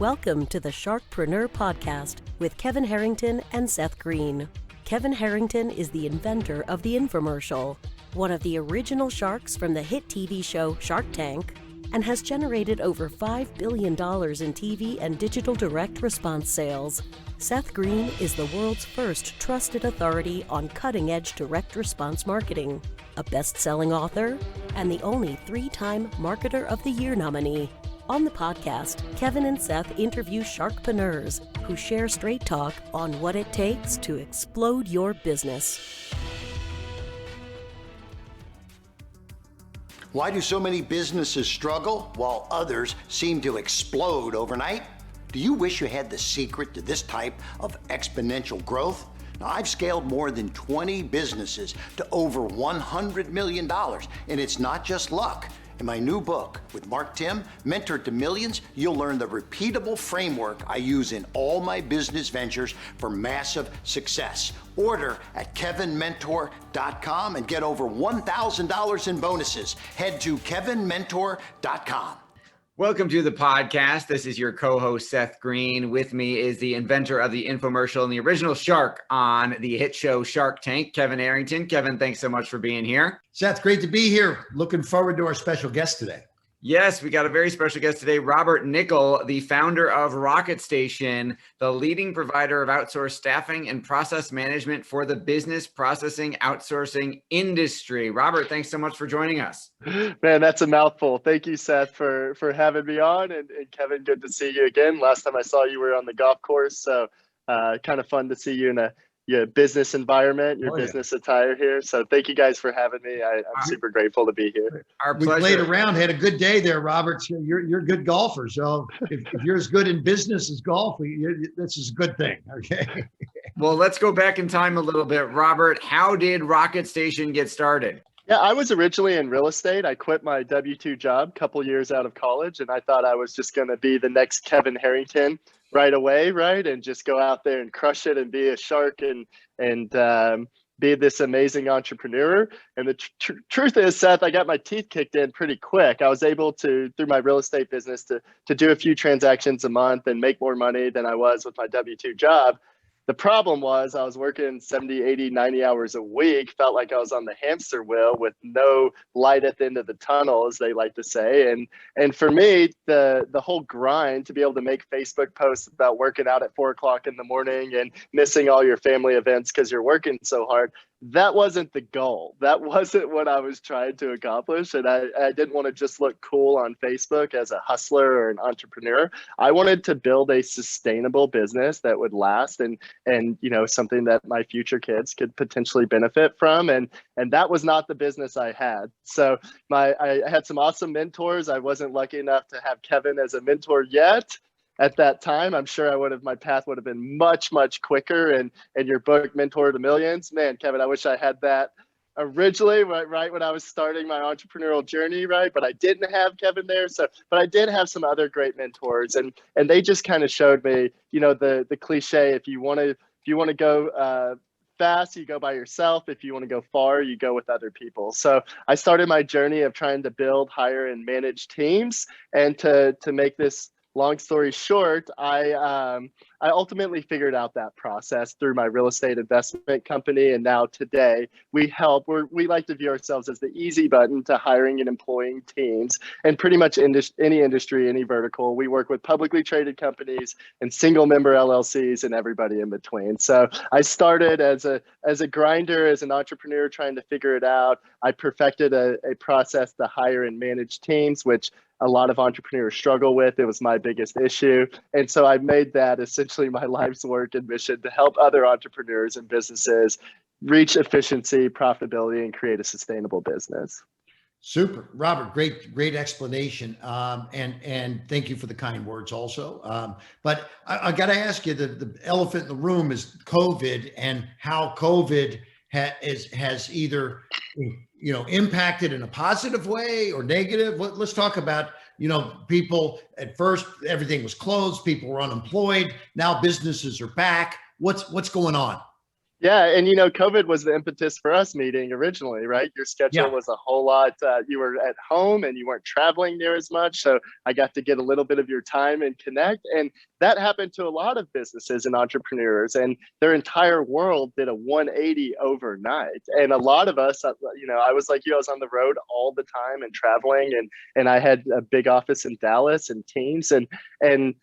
Welcome to the Sharkpreneur podcast with Kevin Harrington and Seth Greene. Kevin Harrington is the inventor of the infomercial, one of the original sharks from the hit TV show Shark Tank, and has generated over $5 billion in TV and digital direct response sales. Seth Greene is the world's first trusted authority on cutting-edge direct response marketing, a best-selling author, and the only 3-time Marketer of the Year nominee. On the podcast, Kevin and Seth interview Sharkpreneurs who share straight talk on what it takes to explode your business. Why do so many businesses struggle while others seem to explode overnight? Do you wish you had the secret to this type of exponential growth? Now, I've scaled more than 20 businesses to over $100 million, and it's not just luck. In my new book with Mark Tim, Mentor to Millions, you'll learn the repeatable framework I use in all my business ventures for massive success. Order at kevinmentor.com and get over $1,000 in bonuses. Head to kevinmentor.com. Welcome to the podcast. This is your co-host, Seth Greene. With me is the inventor of the infomercial and the original shark on the hit show Shark Tank, Kevin Harrington. Kevin, thanks so much for being here. Seth, great to be here. Looking forward to our special guest today. Yes, we got a very special guest today, Robert Nickell, the founder of Rocket Station, the leading provider of outsourced staffing and process management for the business processing outsourcing industry. Robert, thanks so much for joining us. Man, that's a mouthful. Thank you, Seth, for having me on. And Kevin, good to see you again. Last time I saw you were on the golf course. So kind of fun to see you in a business environment, your business attire here. So thank you guys for having me. I'm super grateful to be here. Our we pleasure. Played around, had a good day there, Robert. You're a good golfer. So if you're as good in business as golf, this is a good thing. Okay. Well, let's go back in time a little bit. Robert, how did Rocket Station get started? Yeah, I was originally in real estate. I quit my W-2 job a couple years out of college, and I thought I was just going to be the next Kevin Harrington right away, right? And just go out there and crush it and be a shark and be this amazing entrepreneur. And the truth is, Seth, I got my teeth kicked in pretty quick. I was able to, through my real estate business, to do a few transactions a month and make more money than I was with my W-2 job. The problem was I was working 70, 80, 90 hours a week, felt like I was on the hamster wheel with no light at the end of the tunnel, as they like to say. And for me, the whole grind to be able to make Facebook posts about working out at 4 o'clock in the morning and missing all your family events because you're working so hard, that wasn't the goal. That wasn't what I was trying to accomplish. And I didn't want to just look cool on Facebook as a hustler or an entrepreneur. I wanted to build a sustainable business that would last and something that my future kids could potentially benefit from. And that was not the business I had. So I had some awesome mentors. I wasn't lucky enough to have Kevin as a mentor yet. At that time, I'm sure my path would have been much, much quicker. And your book, Mentor to Millions, man, Kevin, I wish I had that originally, right when I was starting my entrepreneurial journey, right? But I didn't have Kevin there. But I did have some other great mentors, and they just kind of showed me, the cliche: if you want to go fast, you go by yourself. If you want to go far, you go with other people. So I started my journey of trying to build, hire, and manage teams, and to make this long story short, I ultimately figured out that process through my real estate investment company. And now today we like to view ourselves as the easy button to hiring and employing teams in pretty much any industry, any vertical. We work with publicly traded companies and single member LLCs and everybody in between. So I started as a grinder, as an entrepreneur trying to figure it out. I perfected a process to hire and manage teams, which a lot of entrepreneurs struggle with. It was my biggest issue. And so I made that essentially my life's work and mission to help other entrepreneurs and businesses reach efficiency, profitability, and create a sustainable business. Super. Robert, great explanation. And thank you for the kind words also. But I got to ask you, the elephant in the room is COVID, and how COVID has either impacted in a positive way or negative. Let's talk about, people at first, everything was closed. People were unemployed. Now businesses are back. What's going on? Yeah, and COVID was the impetus for us meeting originally, right? Your schedule Yeah. was a whole lot. You were at home and you weren't traveling near as much, so I got to get a little bit of your time and connect. And that happened to a lot of businesses and entrepreneurs, and their entire world did a 180 overnight. And a lot of us, I was like you, I was on the road all the time and traveling, and I had a big office in Dallas and teams, and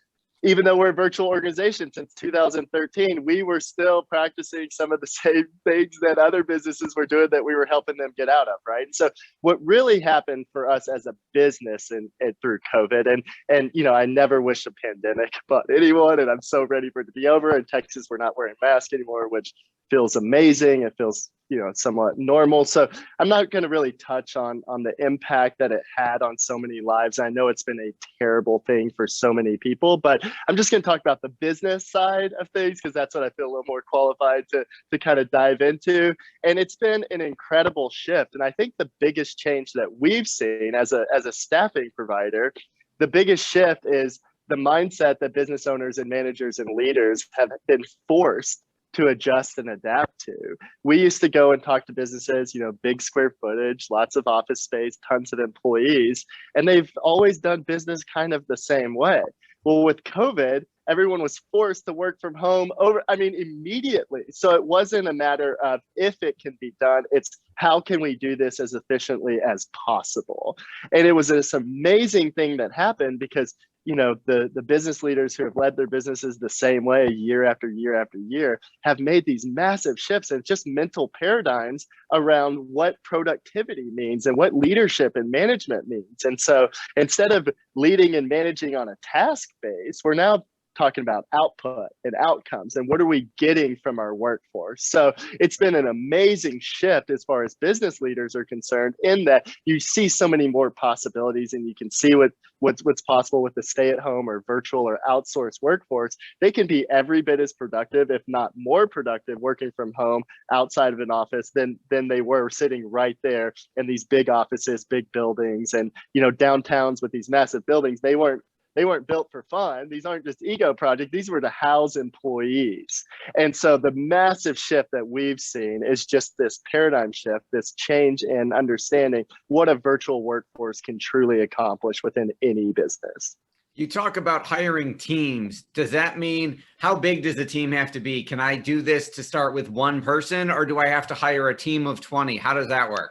even though we're a virtual organization since 2013, we were still practicing some of the same things that other businesses were doing that we were helping them get out of, right? And so what really happened for us as a business and through COVID, and I never wish a pandemic upon anyone, and I'm so ready for it to be over. In Texas, we're not wearing masks anymore, which feels amazing. It feels somewhat normal. So I'm not going to really touch on the impact that it had on so many lives. I know it's been a terrible thing for so many people, but I'm just going to talk about the business side of things because that's what I feel a little more qualified to kind of dive into. And it's been an incredible shift. And I think the biggest change that we've seen as a staffing provider, the biggest shift is the mindset that business owners and managers and leaders have been forced to adjust and adapt to. We used to go and talk to businesses, big square footage, lots of office space, tons of employees, and they've always done business kind of the same way. Well, with COVID, everyone was forced to work from home immediately. So it wasn't a matter of if it can be done, it's how can we do this as efficiently as possible? And it was this amazing thing that happened because the business leaders who have led their businesses the same way year after year after year have made these massive shifts and just mental paradigms around what productivity means and what leadership and management means. And so instead of leading and managing on a task base, we're now talking about output and outcomes and what are we getting from our workforce. So it's been an amazing shift as far as business leaders are concerned, in that you see so many more possibilities and you can see what's possible with the stay-at-home or virtual or outsourced workforce. They can be every bit as productive, if not more productive, working from home outside of an office than they were sitting right there in these big offices, big buildings, and downtowns with these massive buildings. They weren't built for fun. These aren't just ego projects. These were to house employees. And so the massive shift that we've seen is just this paradigm shift, this change in understanding what a virtual workforce can truly accomplish within any business. You talk about hiring teams. Does that mean, how big does the team have to be? Can I do this to start with one person, or do I have to hire a team of 20? How does that work?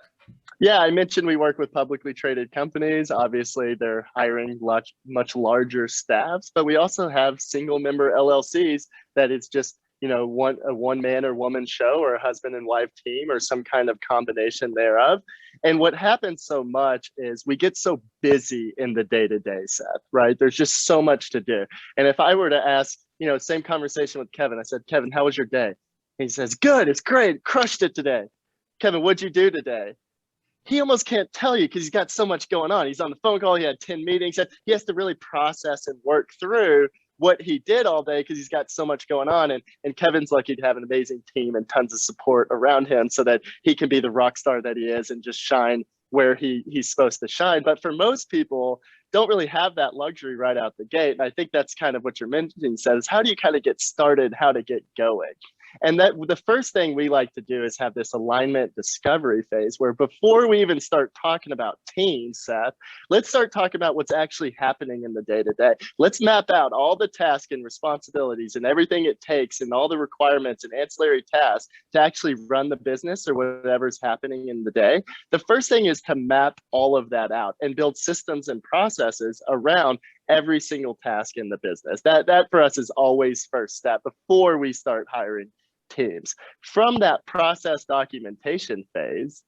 Yeah, I mentioned we work with publicly traded companies. Obviously, they're hiring much larger staffs, but we also have single member LLCs that is just a one man or woman show, or a husband and wife team, or some kind of combination thereof. And what happens so much is we get so busy in the day-to-day, Seth, right? There's just so much to do. And if I were to ask, same conversation with Kevin, I said, Kevin, how was your day? He says, good, it's great, crushed it today. Kevin, what'd you do today? He almost can't tell you because he's got so much going on. He's on the phone call. He had 10 meetings. He has to really process and work through what he did all day because he's got so much going on. And Kevin's lucky to have an amazing team and tons of support around him so that he can be the rock star that he is and just shine where he's supposed to shine. But for most people, don't really have that luxury right out the gate. And I think that's kind of what you're mentioning, Seth, is how do you kind of get started, how to get going? And that the first thing we like to do is have this alignment discovery phase where before we even start talking about teams, Seth, let's start talking about what's actually happening in the day-to-day. Let's map out all the tasks and responsibilities and everything it takes and all the requirements and ancillary tasks to actually run the business or whatever's happening in the day. The first thing is to map all of that out and build systems and processes around every single task in the business. That for us is always first step before we start hiring teams. From that process documentation phase,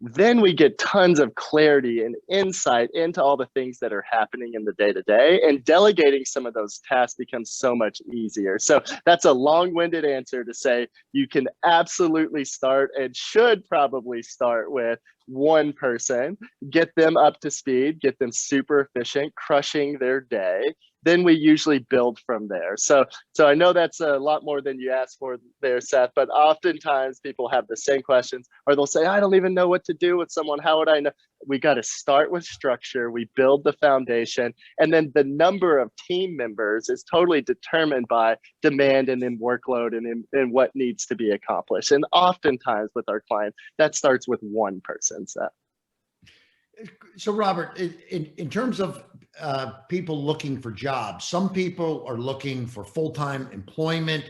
then we get tons of clarity and insight into all the things that are happening in the day-to-day, and delegating some of those tasks becomes so much easier. So that's a long-winded answer to say you can absolutely start and should probably start with one person, get them up to speed, get them super efficient, crushing their day, then we usually build from there. So I know that's a lot more than you asked for there, Seth, but oftentimes people have the same questions, or they'll say, I don't even know what to do with someone. How would I know? We got to start with structure. We build the foundation, and then the number of team members is totally determined by demand and then workload and what needs to be accomplished. And oftentimes with our clients, that starts with one person, Seth. So Robert, in terms of people looking for jobs, some people are looking for full-time employment.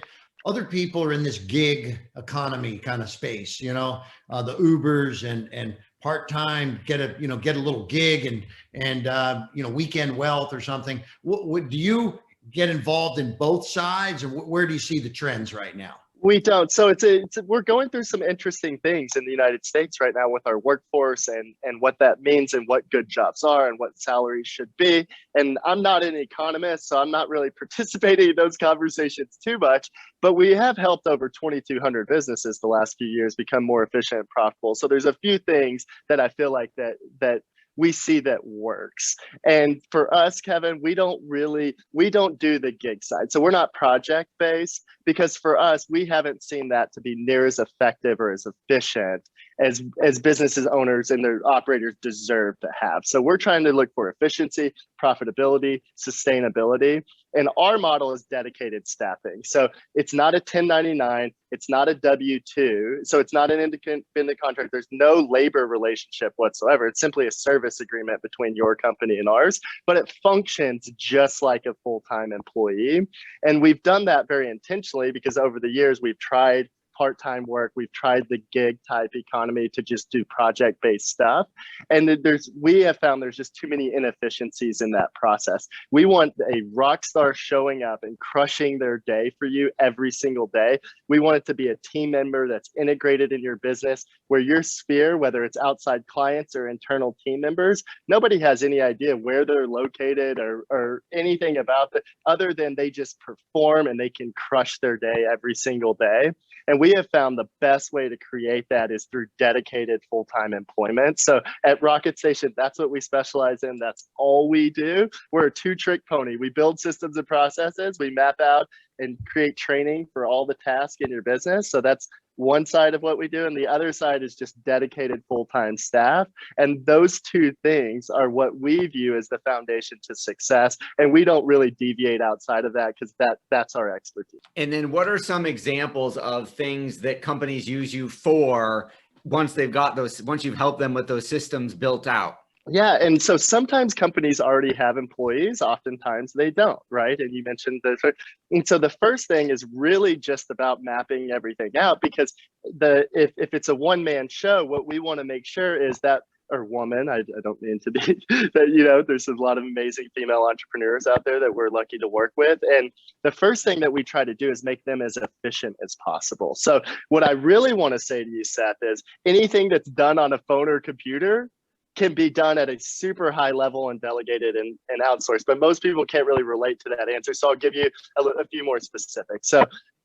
Other people are in this gig economy kind of space, the Ubers and part-time, get a little gig and weekend wealth or something. Do you get involved in both sides, or where do you see the trends right now? We don't. So we're going through some interesting things in the United States right now with our workforce and what that means and what good jobs are and what salaries should be. And I'm not an economist, so I'm not really participating in those conversations too much, but we have helped over 2,200 businesses the last few years become more efficient and profitable. So there's a few things that I feel like that we see that works. And for us, Kevin, we don't do the gig side. So we're not project based, because for us, we haven't seen that to be near as effective or as efficient as businesses owners and their operators deserve to have. So we're trying to look for efficiency, profitability, sustainability. And our model is dedicated staffing. So it's not a 1099, it's not a W-2, so it's not an independent contract. There's no labor relationship whatsoever. It's simply a service agreement between your company and ours, but it functions just like a full-time employee. And we've done that very intentionally because over the years, we've tried part-time work. We've tried the gig type economy to just do project-based stuff. And we have found there's just too many inefficiencies in that process. We want a rock star showing up and crushing their day for you every single day. We want it to be a team member that's integrated in your business, where your sphere, whether it's outside clients or internal team members, nobody has any idea where they're located or anything about that, other than they just perform and they can crush their day every single day. And we have found the best way to create that is through dedicated full-time employment. So at Rocket Station, that's what we specialize in. That's all we do. We're a two-trick pony. We build systems and processes. We map out and create training for all the tasks in your business. So that's one side of what we do. And the other side is just dedicated full-time staff. And those two things are what we view as the foundation to success. And we don't really deviate outside of that because that's our expertise. And then what are some examples of things that companies use you for once you've helped them with those systems built out? Yeah. And so sometimes companies already have employees, oftentimes they don't, right? And you mentioned and so the first thing is really just about mapping everything out, because if it's a one-man show, what we want to make sure is that, or woman, I don't mean to be, that, there's a lot of amazing female entrepreneurs out there that we're lucky to work with. And the first thing that we try to do is make them as efficient as possible. So what I really want to say to you, Seth, is anything that's done on a phone or computer can be done at a super high level and delegated and outsourced, but most people can't really relate to that answer. So I'll give you a few more specifics. So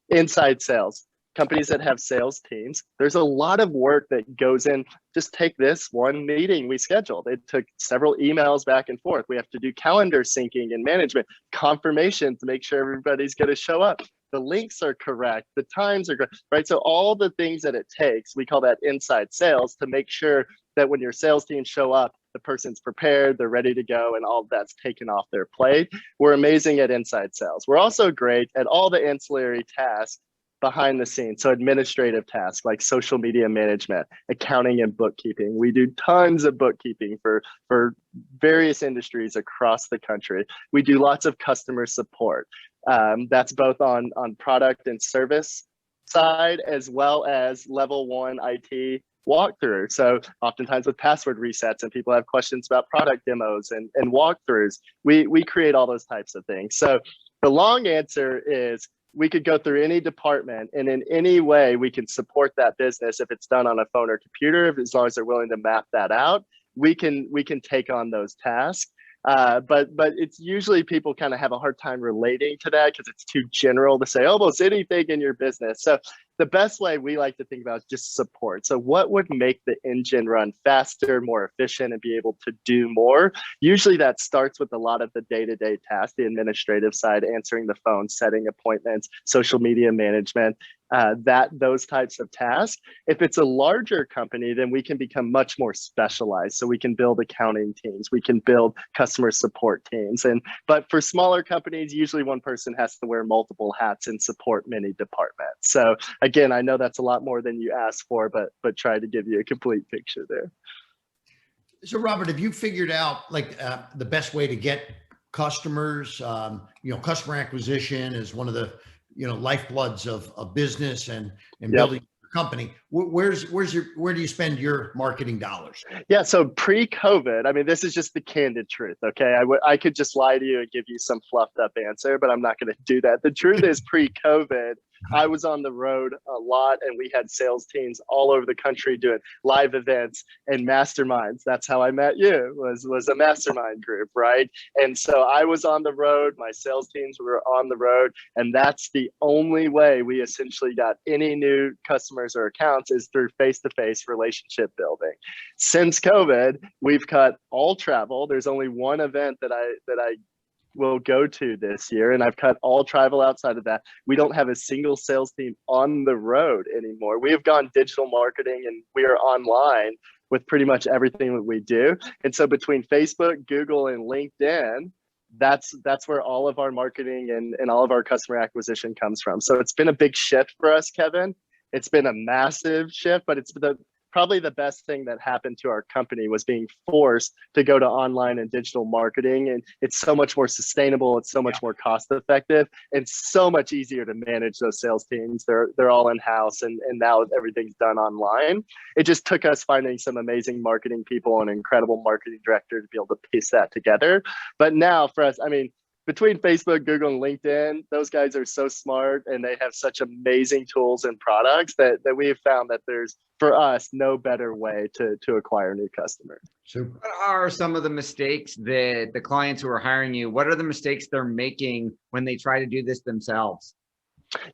inside sales, companies that have sales teams, there's a lot of work that goes in. Just take this one meeting we scheduled. It took several emails back and forth. We have to do calendar syncing and management, confirmation to make sure everybody's going to show up. The links are correct, the times are correct, right? So all the things that it takes, we call that inside sales, to make sure that when your sales team show up, the person's prepared, they're ready to go, and all of that's taken off their plate. We're amazing at inside sales. We're also great at all the ancillary tasks behind the scenes. So administrative tasks like social media management, accounting and bookkeeping. We do tons of bookkeeping for various industries across the country. We do lots of customer support. That's both on product and service side, as well as level 1 IT walkthrough. So oftentimes with password resets and people have questions about product demos and walkthroughs, we create all those types of things. So the long answer is we could go through any department, and in any way we can support that business. If it's done on a phone or computer, as long as they're willing to map that out, we can take on those tasks. But it's usually people kind of have a hard time relating to that because it's too general to say almost anything in your business. So the best way we like to think about is just support. So what would make the engine run faster, more efficient, and be able to do more? Usually that starts with a lot of the day-to-day tasks, the administrative side, answering the phone, setting appointments, social media management, those types of tasks. If it's a larger company, then we can become much more specialized. So we can build accounting teams, we can build customer support teams. But for smaller companies, usually one person has to wear multiple hats and support many departments. So again, I know that's a lot more than you asked for, but try to give you a complete picture there. So Robert, have you figured out like the best way to get customers? Customer acquisition is one of the lifebloods of business and building a company. Where do you spend your marketing dollars? Yeah, so pre-COVID, I mean, this is just the candid truth, okay? I could just lie to you and give you some fluffed up answer, but I'm not going to do that. The truth is pre-COVID, I was on the road a lot, and we had sales teams all over the country doing live events and masterminds. That's how I met you, was a mastermind group, right? And so I was on the road, my sales teams were on the road, and that's the only way we essentially got any new customers or accounts is through face-to-face relationship building. Since COVID, we've cut all travel. There's only one event that I will go to this year, and I've cut all travel outside of that. We don't have a single sales team on the road anymore. We have gone digital marketing, and we are online with pretty much everything that we do. And so between Facebook, Google, and LinkedIn, that's where all of our marketing and all of our customer acquisition comes from. So it's been a big shift for us, Kevin. It's been a massive shift, but it's probably the best thing that happened to our company was being forced to go to online and digital marketing. And it's so much more sustainable. It's so much more cost effective and so much easier to manage those sales teams. They're all in-house, and now everything's done online. It just took us finding some amazing marketing people and incredible marketing director to be able to piece that together. But now for us, I mean, between Facebook, Google, and LinkedIn, those guys are so smart, and they have such amazing tools and products that we have found that there's, for us, no better way to acquire new customers. Super. What are some of the mistakes that the clients who are hiring you, what are the mistakes they're making when they try to do this themselves?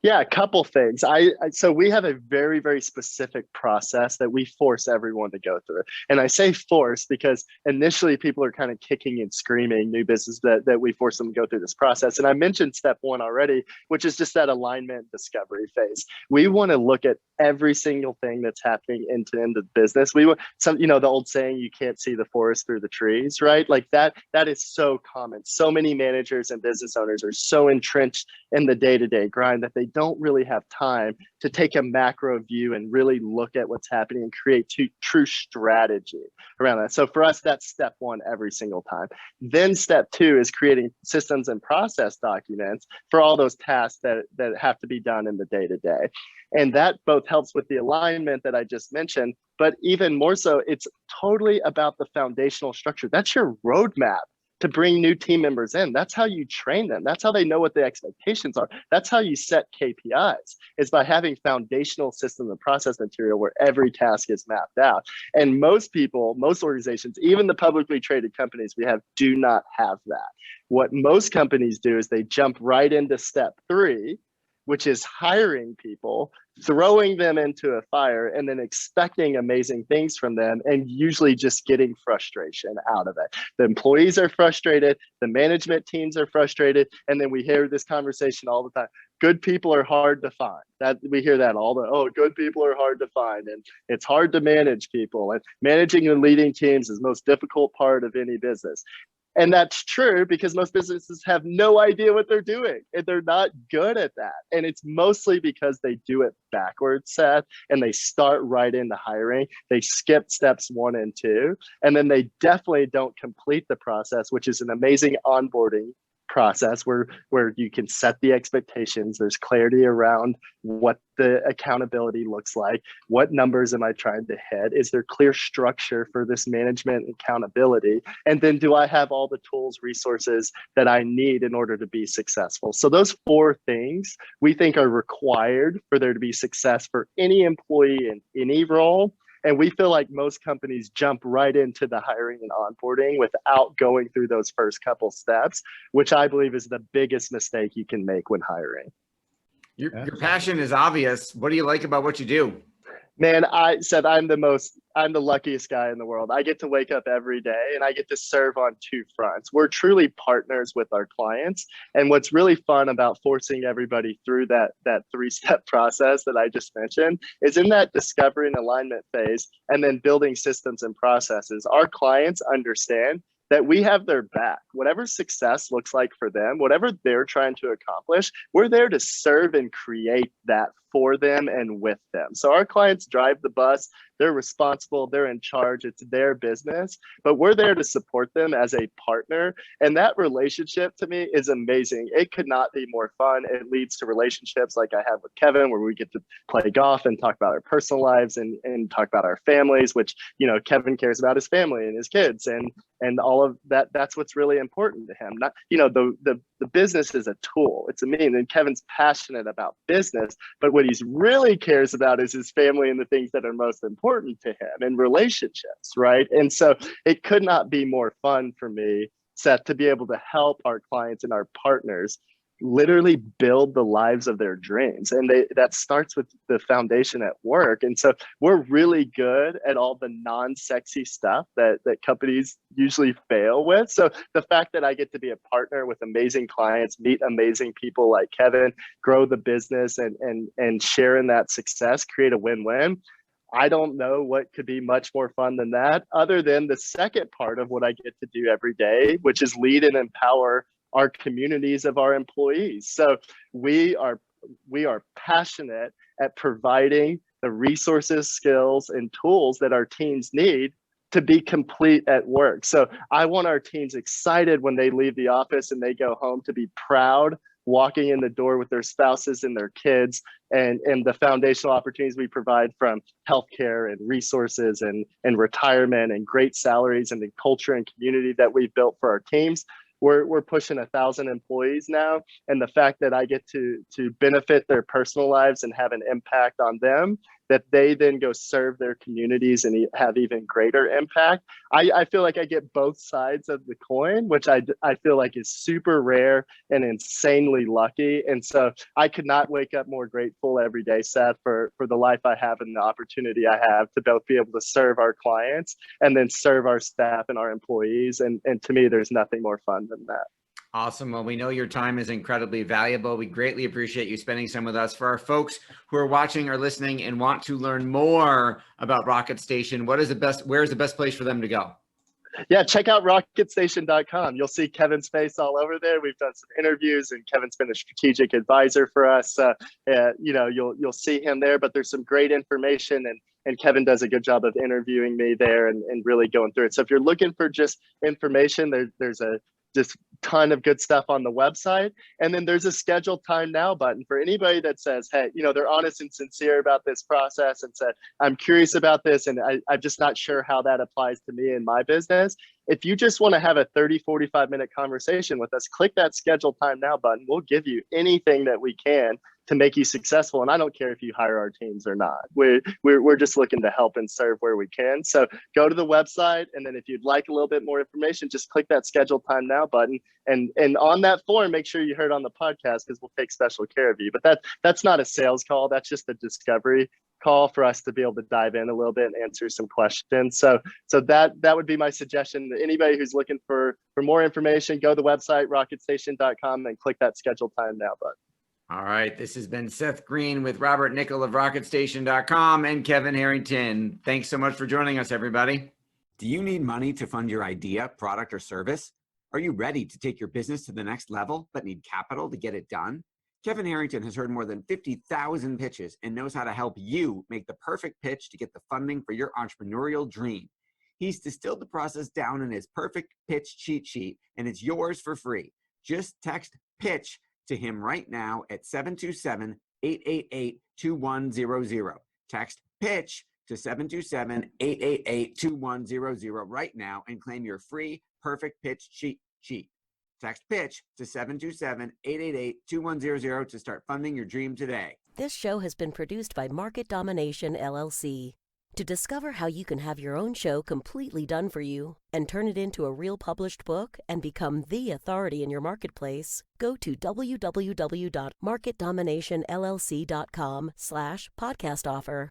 Yeah, a couple things. So we have a very, very specific process that we force everyone to go through. And I say force because initially people are kind of kicking and screaming, new business, that we force them to go through this process. And I mentioned step one already, which is just that alignment discovery phase. We want to look at every single thing that's happening end to end of business. We want the old saying, you can't see the forest through the trees, right? Like that is so common. So many managers and business owners are so entrenched in the day-to-day grind that they don't really have time to take a macro view and really look at what's happening and create true strategy around that. So for us, that's step one every single time. Then step two is creating systems and process documents for all those tasks that have to be done in the day-to-day. And that both helps with the alignment that I just mentioned, but even more so, it's totally about the foundational structure. That's your roadmap to bring new team members in. That's how you train them. That's how they know what the expectations are. That's how you set KPIs, is by having foundational system and process material where every task is mapped out. And most people, most organizations, even the publicly traded companies we have, do not have that. What most companies do is they jump right into step three, which is hiring people, throwing them into a fire, and then expecting amazing things from them, and usually just getting frustration out of it. The employees are frustrated, the management teams are frustrated, and then we hear this conversation all the time. Good people are hard to find. We hear that all the time. Oh, good people are hard to find, and it's hard to manage people. And managing and leading teams is the most difficult part of any business. And that's true because most businesses have no idea what they're doing, and they're not good at that. And it's mostly because they do it backwards, Seth, and they start right into hiring. They skip steps 1 and 2, and then they definitely don't complete the process, which is an amazing onboarding process where you can set the expectations. There's clarity around what the accountability looks like. What numbers am I trying to hit? Is there clear structure for this management accountability? And then do I have all the tools, resources that I need in order to be successful? So those 4 things we think are required for there to be success for any employee in any role. And we feel like most companies jump right into the hiring and onboarding without going through those first couple steps, which I believe is the biggest mistake you can make when hiring. Your passion is obvious. What do you like about what you do? Man, Seth, I'm the luckiest guy in the world. I get to wake up every day and I get to serve on two fronts. We're truly partners with our clients. And what's really fun about forcing everybody through that three-step process that I just mentioned is in that discovery and alignment phase and then building systems and processes. Our clients understand that we have their back. Whatever success looks like for them, whatever they're trying to accomplish, we're there to serve and create that for them and with them. So our clients drive the bus, they're responsible, they're in charge, it's their business, but we're there to support them as a partner. And that relationship to me is amazing. It could not be more fun. It leads to relationships like I have with Kevin, where we get to play golf and talk about our personal lives and talk about our families, which, Kevin cares about his family and his kids and all of that. That's what's really important to him. Not, the business is a tool. It's a mean, and Kevin's passionate about business, but what he's really cares about is his family and the things that are most important to him and relationships, right? And so it could not be more fun for me, Seth, to be able to help our clients and our partners literally build the lives of their dreams. And that starts with the foundation at work. And so we're really good at all the non-sexy stuff that companies usually fail with. So the fact that I get to be a partner with amazing clients, meet amazing people like Kevin, grow the business and share in that success, create a win-win. I don't know what could be much more fun than that, other than the second part of what I get to do every day, which is lead and empower our communities of our employees. So we are passionate at providing the resources, skills, and tools that our teams need to be complete at work. So I want our teams excited when they leave the office and they go home, to be proud walking in the door with their spouses and their kids, and the foundational opportunities we provide, from healthcare and resources and retirement and great salaries and the culture and community that we've built for our teams. We're pushing 1,000 employees now, and the fact that I get to benefit their personal lives and have an impact on them, that they then go serve their communities and have even greater impact. I feel like I get both sides of the coin, which I feel like is super rare and insanely lucky. And so I could not wake up more grateful every day, Seth, for the life I have and the opportunity I have to both be able to serve our clients and then serve our staff and our employees. And to me, there's nothing more fun than that. Awesome. Well, we know your time is incredibly valuable. We greatly appreciate you spending some with us. For our folks who are watching or listening and want to learn more about Rocket Station, where is the best place for them to go? Yeah, check out rocketstation.com. You'll see Kevin's face all over there. We've done some interviews, and Kevin's been a strategic advisor for us. You'll see him there, but there's some great information, and Kevin does a good job of interviewing me there and really going through it. So if you're looking for just information, there's a just ton of good stuff on the website. And then there's a schedule time now button for anybody that says, hey, they're honest and sincere about this process and said, I'm curious about this, and I'm just not sure how that applies to me and my business. If you just want to have a 30, 45-minute conversation with us, click that schedule time now button. We'll give you anything that we can to make you successful. And I don't care if you hire our teams or not. We're just looking to help and serve where we can. So go to the website, and then if you'd like a little bit more information, just click that schedule time now button. And on that form, make sure you heard on the podcast, because we'll take special care of you. But that's not a sales call. That's just a discovery call for us to be able to dive in a little bit and answer some questions. So that would be my suggestion. Anybody who's looking for more information, go to the website, rocketstation.com, and click that schedule time now button. All right. This has been Seth Greene with Robert Nickell of rocketstation.com and Kevin Harrington. Thanks so much for joining us, everybody. Do you need money to fund your idea, product, or service? Are you ready to take your business to the next level, but need capital to get it done? Kevin Harrington has heard more than 50,000 pitches and knows how to help you make the perfect pitch to get the funding for your entrepreneurial dream. He's distilled the process down in his perfect pitch cheat sheet, and it's yours for free. Just text PITCH to him right now at 727-888-2100. Text PITCH to 727-888-2100 right now and claim your free perfect pitch cheat sheet. Text PITCH to 727-888-2100 to start funding your dream today. This show has been produced by Market Domination, LLC. To discover how you can have your own show completely done for you and turn it into a real published book and become the authority in your marketplace, go to www.marketdominationllc.com/podcast offer.